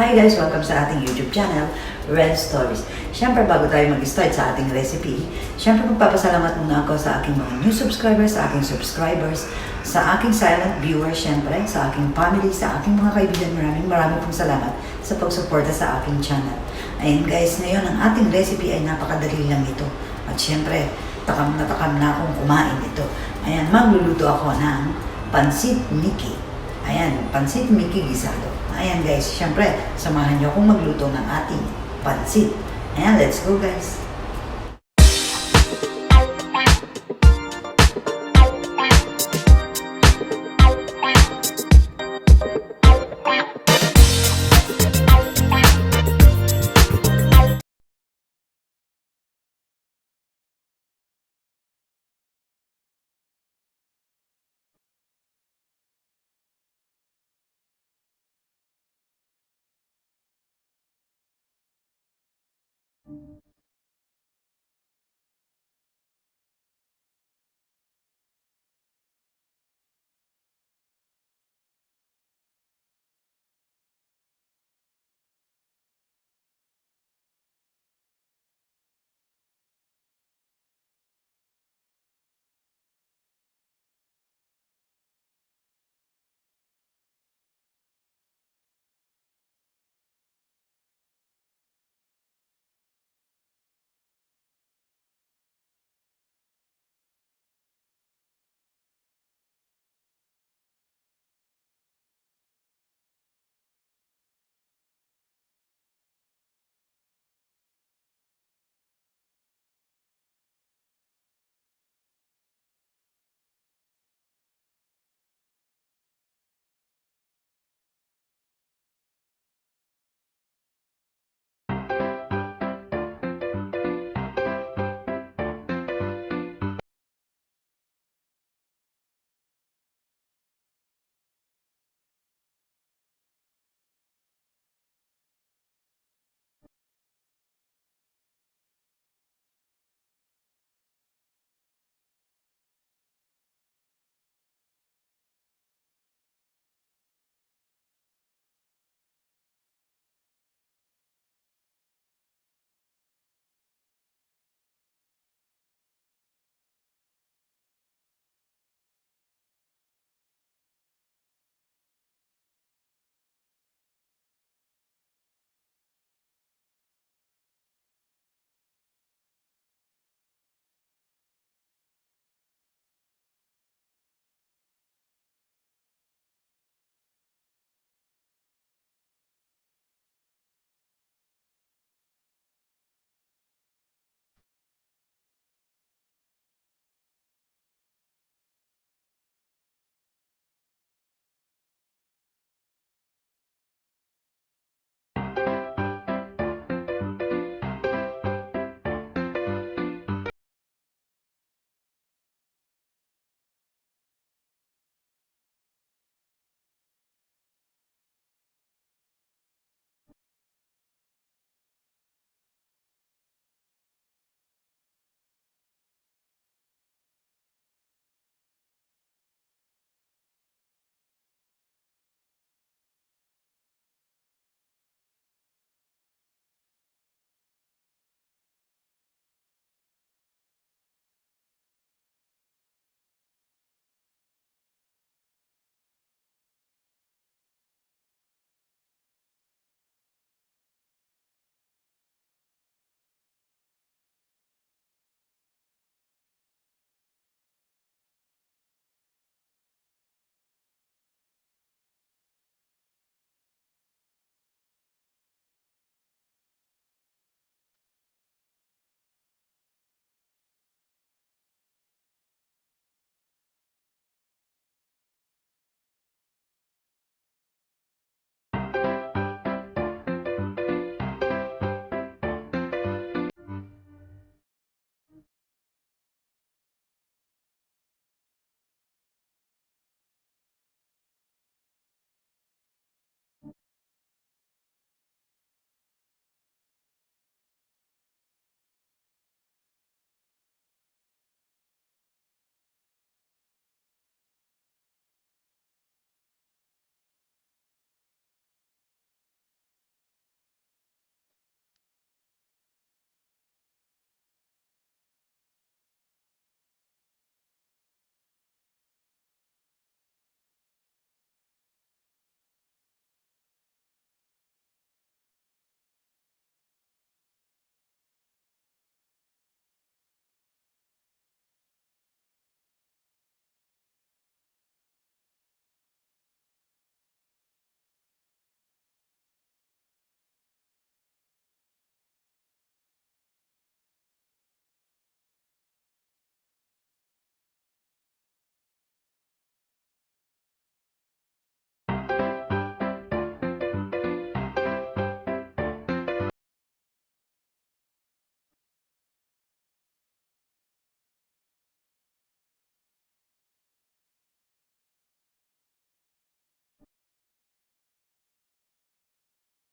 Hi guys! Welcome sa ating YouTube channel, Red Stories. Siyempre, bago tayo mag-start sa ating recipe, siyempre magpapasalamat muna ako sa aking mga new subscribers, sa aking subscribers, sa aking silent viewers, siyempre, sa aking family, sa aking mga kaibigan. Maraming pong salamat sa pagsuporta sa aking channel. Ayun guys, ngayon ang ating recipe ay napakadali lang ito. At siyempre, takam na akong kumain ito. Ayan, magluluto ako ng Pansit Mickey. Ayan, Pansit Mickey gisado. Ayan guys, syempre, samahan niyo akong magluto ng ating pansit. Ayan, let's go guys.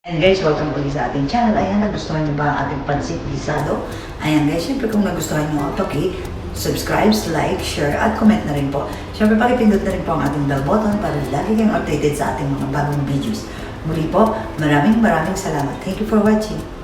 And guys, welcome ulit sa ating channel. Ayan, nagustuhan niyo ba ang ating pansit gisado? Ayan guys, syempre kung nagustuhan niyo, subscribe, like, share, at comment na rin po. Syempre, pakipindot na rin po ang ating bell button para lagi kayong updated sa ating mga bagong videos. Muli po, maraming salamat. Thank you for watching.